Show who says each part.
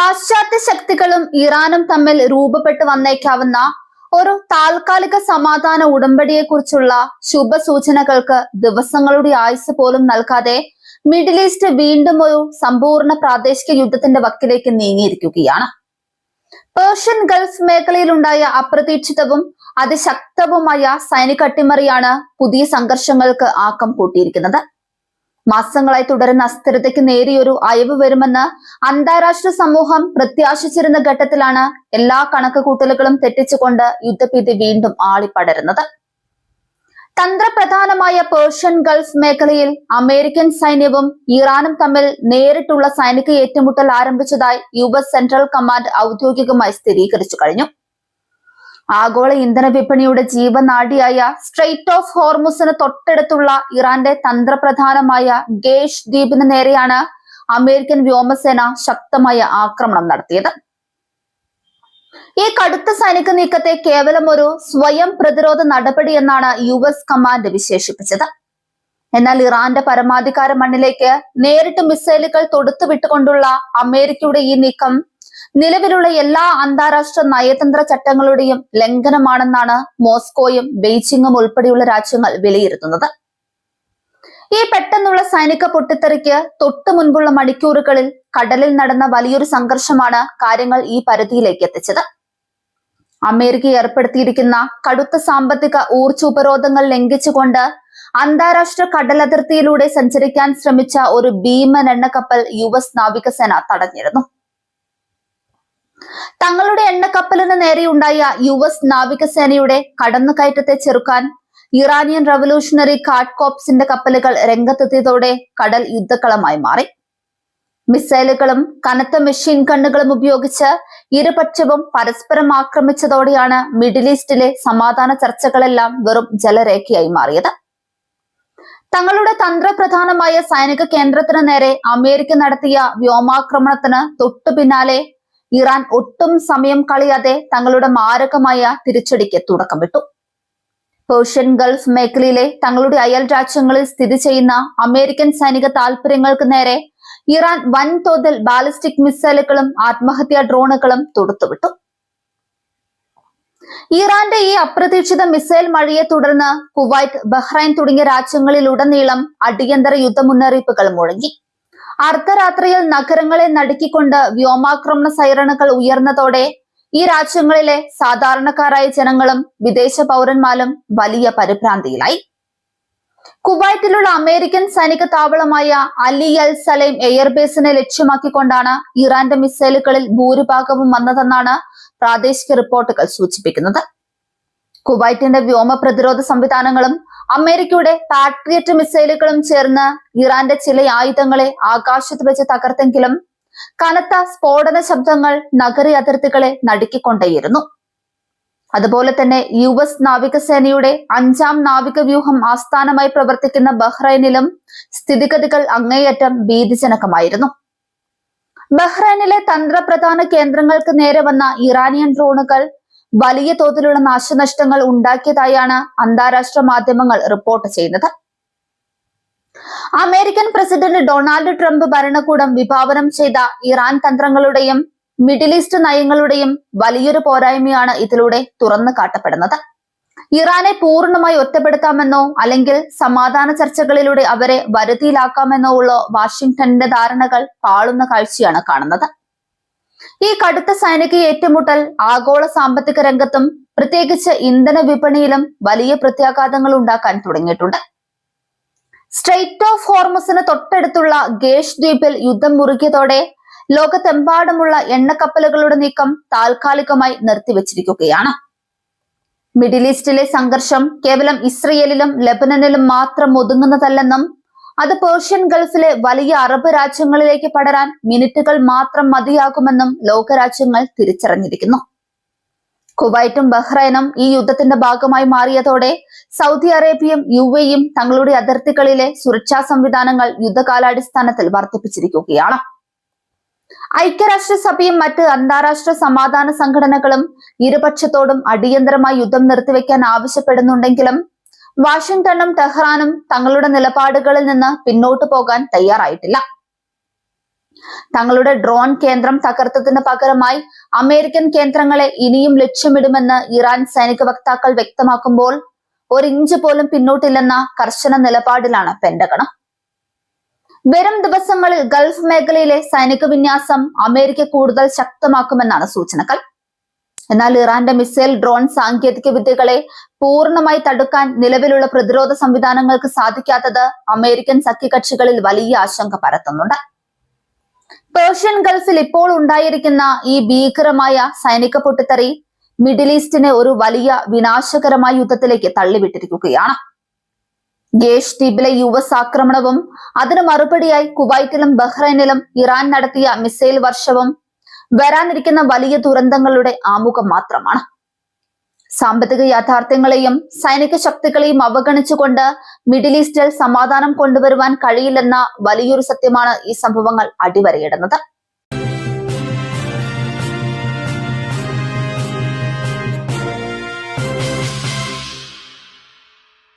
Speaker 1: പാശ്ചാത്യ ശക്തികളും ഇറാനും തമ്മിൽ രൂപപ്പെട്ടു വന്നേക്കാവുന്ന ഒരു താൽക്കാലിക സമാധാന ഉടമ്പടിയെക്കുറിച്ചുള്ള ശുഭസൂചനകൾക്ക് ദിവസങ്ങളുടെ ആയുസ് പോലും നൽകാതെ മിഡിൽ ഈസ്റ്റ് വീണ്ടും ഒരു സമ്പൂർണ്ണ പ്രാദേശിക യുദ്ധത്തിന്റെ വക്കിലേക്ക് നീങ്ങിയിരിക്കുകയാണ്. പേർഷ്യൻ ഗൾഫ് മേഖലയിലുണ്ടായ അപ്രതീക്ഷിതവും അതിശക്തവുമായ സൈനിക അട്ടിമറിയാണ് പുതിയ സംഘർഷങ്ങൾക്ക് ആക്കം കൂട്ടിയിരിക്കുന്നത്. മാസങ്ങളായി തുടരുന്ന അസ്ഥിരതയ്ക്ക് നേരിയൊരു അയവ് വരുമെന്ന് അന്താരാഷ്ട്ര സമൂഹം പ്രത്യാശിച്ചിരുന്ന ഘട്ടത്തിലാണ് എല്ലാ കണക്കുകൂട്ടലുകളും തെറ്റിച്ചുകൊണ്ട് യുദ്ധഭീതി വീണ്ടും ആളിപ്പടരുന്നത്. തന്ത്രപ്രധാനമായ പേർഷ്യൻ ഗൾഫ് മേഖലയിൽ അമേരിക്കൻ സൈന്യവും ഇറാനും തമ്മിൽ നേരിട്ടുള്ള സൈനിക ഏറ്റുമുട്ടൽ ആരംഭിച്ചതായി US സെൻട്രൽ കമാൻഡ് ഔദ്യോഗികമായി സ്ഥിരീകരിച്ചു കഴിഞ്ഞു. ആഗോള ഇന്ധന വിപണിയുടെ ജീവനാഡിയായ സ്ട്രെയിറ്റ് ഓഫ് ഹോർമുസിന് തൊട്ടടുത്തുള്ള ഇറാന്റെ തന്ത്രപ്രധാനമായ ഗേഷ് ദ്വീപിന് നേരെയാണ് അമേരിക്കൻ വ്യോമസേന ശക്തമായ ആക്രമണം നടത്തിയത്. ഈ കടുത്ത സൈനിക നീക്കത്തെ കേവലം ഒരു സ്വയം പ്രതിരോധ നടപടി എന്നാണ് US കമാൻഡ് വിശേഷിപ്പിച്ചത്. എന്നാൽ ഇറാന്റെ പരമാധികാര മണ്ണിലേക്ക് നേരിട്ട് മിസൈലുകൾ തൊടുത്തുവിട്ടുകൊണ്ടുള്ള അമേരിക്കയുടെ ഈ നീക്കം നിലവിലുള്ള എല്ലാ അന്താരാഷ്ട്ര നയതന്ത്ര ചട്ടങ്ങളുടെയും ലംഘനമാണെന്നാണ് മോസ്കോയും ബെയ്ജിങ്ങും ഉൾപ്പെടെയുള്ള രാജ്യങ്ങൾ വിലയിരുത്തുന്നത്. ഈ പെട്ടെന്നുള്ള സൈനിക പൊട്ടിത്തെറിക്ക് തൊട്ടു മുൻപുള്ള മണിക്കൂറുകളിൽ കടലിൽ നടന്ന വലിയൊരു സംഘർഷമാണ് കാര്യങ്ങൾ ഈ പരിധിയിലേക്ക് എത്തിച്ചത്. അമേരിക്ക ഏർപ്പെടുത്തിയിരിക്കുന്ന കടുത്ത സാമ്പത്തിക ഊർജ്ജ ഉപരോധങ്ങൾ ലംഘിച്ചുകൊണ്ട് അന്താരാഷ്ട്ര കടലതിർത്തിയിലൂടെ സഞ്ചരിക്കാൻ ശ്രമിച്ച ഒരു ഭീമൻ എണ്ണക്കപ്പൽ US നാവികസേന തടഞ്ഞിരുന്നു. തങ്ങളുടെ എണ്ണക്കപ്പലിന് നേരെയുണ്ടായ US നാവികസേനയുടെ കടന്നുകയറ്റത്തെ ചെറുക്കാൻ ഇറാനിയൻ റവല്യൂഷണറി ഗാർഡ് കോർപ്സിന്റെ കപ്പലുകൾ രംഗത്തെത്തിയതോടെ കടൽ യുദ്ധക്കളമായി മാറി. മിസൈലുകളും കനത്ത മെഷീൻ ഗണ്ണുകളും ഉപയോഗിച്ച് ഇരുപക്ഷവും പരസ്പരം ആക്രമിച്ചതോടെയാണ് മിഡിൽ ഈസ്റ്റിലെ സമാധാന ചർച്ചകളെല്ലാം വെറും ജലരേഖയായി മാറിയത്. തങ്ങളുടെ തന്ത്രപ്രധാനമായ സൈനിക കേന്ദ്രത്തിന് നേരെ അമേരിക്ക നടത്തിയ വ്യോമാക്രമണത്തിന് തൊട്ടു പിന്നാലെ ഇറാൻ ഒട്ടും സമയം കളയാതെ തങ്ങളുടെ മാരകമായ തിരിച്ചടിക്ക് തുടക്കമിട്ടു. പേർഷ്യൻ ഗൾഫ് മേഖലയിലെ തങ്ങളുടെ അയൽ രാജ്യങ്ങളിൽ സ്ഥിതി ചെയ്യുന്ന അമേരിക്കൻ സൈനിക താൽപര്യങ്ങൾക്ക് നേരെ ഇറാൻ വൻതോതിൽ ബാലിസ്റ്റിക് മിസൈലുകളും ആത്മഹത്യാ ഡ്രോണുകളും തൊടുത്തുവിട്ടു. ഇറാന്റെ ഈ അപ്രതീക്ഷിത മിസൈൽ മഴയെ തുടർന്ന് കുവൈറ്റ്, ബഹ്റൈൻ തുടങ്ങിയ രാജ്യങ്ങളിലുടനീളം അടിയന്തര യുദ്ധ മുന്നറിയിപ്പുകൾ മുഴങ്ങി. അർദ്ധരാത്രിയിൽ നഗരങ്ങളെ നടുക്കിക്കൊണ്ട് വ്യോമാക്രമണ സൈറണുകൾ ഉയർന്നതോടെ ഈ രാജ്യങ്ങളിലെ സാധാരണക്കാരായ ജനങ്ങളും വിദേശ പൗരന്മാരും വലിയ പരിഭ്രാന്തിയിലായി. കുവൈറ്റിലുള്ള അമേരിക്കൻ സൈനിക താവളമായ അലി അൽ സലൈം എയർബേസിനെ ലക്ഷ്യമാക്കിക്കൊണ്ടാണ് ഇറാന്റെ മിസൈലുകളിൽ ഭൂരിഭാഗവും വന്നതെന്നാണ് പ്രാദേശിക റിപ്പോർട്ടുകൾ സൂചിപ്പിക്കുന്നത്. കുവൈറ്റിന്റെ വ്യോമ പ്രതിരോധ സംവിധാനങ്ങളും അമേരിക്കയുടെ പാട്രിയറ്റ് മിസൈലുകളും ചേർന്ന് ഇറാന്റെ ചില ആയുധങ്ങളെ ആകാശത്ത് വെച്ച് തകർത്തെങ്കിലും കനത്ത സ്ഫോടന ശബ്ദങ്ങൾ നഗര അതിർത്തികളെ നടുക്കിക്കൊണ്ടേയിരുന്നു. അതുപോലെ തന്നെ US നാവികസേനയുടെ 5ാം നാവിക വ്യൂഹം ആസ്ഥാനമായി പ്രവർത്തിക്കുന്ന ബഹ്റൈനിലും സ്ഥിതിഗതികൾ അങ്ങേയറ്റം ഭീതിജനകമായിരുന്നു. ബഹ്റൈനിലെ തന്ത്രപ്രധാന കേന്ദ്രങ്ങൾക്ക് നേരെ വന്ന ഇറാനിയൻ ഡ്രോണുകൾ വലിയ തോതിലുള്ള നാശനഷ്ടങ്ങൾ ഉണ്ടാക്കിയതായാണ് അന്താരാഷ്ട്ര മാധ്യമങ്ങൾ റിപ്പോർട്ട് ചെയ്യുന്നത്. അമേരിക്കൻ പ്രസിഡന്റ് ഡൊണാൾഡ് ട്രംപ് ഭരണകൂടം വിഭാവനം ചെയ്ത ഇറാൻ തന്ത്രങ്ങളുടെയും മിഡിൽ ഈസ്റ്റ് നയങ്ങളുടെയും വലിയൊരു പോരായ്മയാണ് ഇതിലൂടെ തുറന്നു കാട്ടപ്പെടുന്നത്. ഇറാനെ പൂർണ്ണമായി ഒറ്റപ്പെടുത്താമെന്നോ അല്ലെങ്കിൽ സമാധാന ചർച്ചകളിലൂടെ അവരെ വരുതിയിലാക്കാമെന്നോ ഉള്ള വാഷിംഗ്ടണിന്റെ ധാരണകൾ പാളുന്ന കാഴ്ചയാണ് കാണുന്നത്. ഈ കടുത്ത സൈനിക ഏറ്റുമുട്ടൽ ആഗോള സാമ്പത്തിക രംഗത്തും പ്രത്യേകിച്ച് ഇന്ധന വിപണിയിലും വലിയ പ്രത്യാഘാതങ്ങൾ ഉണ്ടാക്കാൻ തുടങ്ങിയിട്ടുണ്ട്. സ്ട്രെയിറ്റ് ഓഫ് ഹോർമുസിന് തൊട്ടടുത്തുള്ള ഗേഷ് ദ്വീപിൽ യുദ്ധം മുറുകിയതോടെ ലോകത്തെമ്പാടുമുള്ള എണ്ണക്കപ്പലുകളുടെ നീക്കം താൽക്കാലികമായി നിർത്തിവെച്ചിരിക്കുകയാണ്. മിഡിൽ ഈസ്റ്റിലെ സംഘർഷം കേവലം ഇസ്രയേലിലും ലെബനനിലും മാത്രം ഒതുങ്ങുന്നതല്ലെന്നും അത് പേർഷ്യൻ ഗൾഫിലെ വലിയ അറബ് രാജ്യങ്ങളിലേക്ക് പടരാൻ മിനിറ്റുകൾ മാത്രം മതിയാകുമെന്നും ലോകരാജ്യങ്ങൾ തിരിച്ചറിഞ്ഞിരിക്കുന്നു. കുവൈറ്റും ബഹ്റൈനും ഈ യുദ്ധത്തിന്റെ ഭാഗമായി മാറിയതോടെ സൗദി അറേബ്യയും UAEയും തങ്ങളുടെ അതിർത്തികളിലെ സുരക്ഷാ സംവിധാനങ്ങൾ യുദ്ധകാലാടിസ്ഥാനത്തിൽ വർദ്ധിപ്പിച്ചിരിക്കുകയാണ്. ഐക്യരാഷ്ട്രസഭയും മറ്റ് അന്താരാഷ്ട്ര സമാധാന സംഘടനകളും ഇരുപക്ഷത്തോടും അടിയന്തരമായി യുദ്ധം നിർത്തിവെക്കാൻ ആവശ്യപ്പെടുന്നുണ്ടെങ്കിലും വാഷിംഗ്ടണും ടെഹ്റാനും തങ്ങളുടെ നിലപാടുകളിൽ നിന്ന് പിന്നോട്ടു പോകാൻ തയ്യാറായിട്ടില്ല. തങ്ങളുടെ ഡ്രോൺ കേന്ദ്രം തകർത്തതിന് പകരമായി അമേരിക്കൻ കേന്ദ്രങ്ങളെ ഇനിയും ലക്ഷ്യമിടുമെന്ന് ഇറാൻ സൈനിക വക്താക്കൾ വ്യക്തമാക്കുമ്പോൾ ഒരിഞ്ച് പോലും പിന്നോട്ടില്ലെന്ന കർശന നിലപാടിലാണ് പെന്റഗൺ. വരും ദിവസങ്ങളിൽ ഗൾഫ് മേഖലയിലെ സൈനിക വിന്യാസം അമേരിക്ക കൂടുതൽ ശക്തമാക്കുമെന്നാണ് സൂചനകൾ. എന്നാൽ ഇറാന്റെ മിസൈൽ ഡ്രോൺ സാങ്കേതിക വിദ്യകളെ പൂർണ്ണമായി തടുക്കാൻ നിലവിലുള്ള പ്രതിരോധ സംവിധാനങ്ങൾക്ക് സാധിക്കാത്തത് അമേരിക്കൻ സഖ്യകക്ഷികളിൽ വലിയ ആശങ്ക പരത്തുന്നുണ്ട്. പേർഷ്യൻ ഗൾഫിൽ ഇപ്പോൾ ഉണ്ടായിരിക്കുന്ന ഈ ഭീകരമായ സൈനിക പൊട്ടിത്തെറി മിഡിൽ ഈസ്റ്റിനെ ഒരു വലിയ വിനാശകരമായ യുദ്ധത്തിലേക്ക് തള്ളിവിട്ടിരിക്കുകയാണ്. ഗേഷ് ദ്വീപിലെ US ആക്രമണവും അതിന് മറുപടിയായി കുവൈറ്റിലും ബഹ്റൈനിലും ഇറാൻ നടത്തിയ മിസൈൽ വർഷവും വരാനിരിക്കുന്ന വലിയ ദുരന്തങ്ങളുടെ ആമുഖം മാത്രമാണ്. സാമ്പത്തിക യാഥാർത്ഥ്യങ്ങളെയും സൈനിക ശക്തികളെയും അവഗണിച്ചുകൊണ്ട് മിഡിൽ ഈസ്റ്റിൽ സമാധാനം കൊണ്ടുവരുവാൻ കഴിയില്ലെന്ന വലിയൊരു സത്യമാണ് ഈ സംഭവങ്ങൾ അടിവരയിടുന്നത്.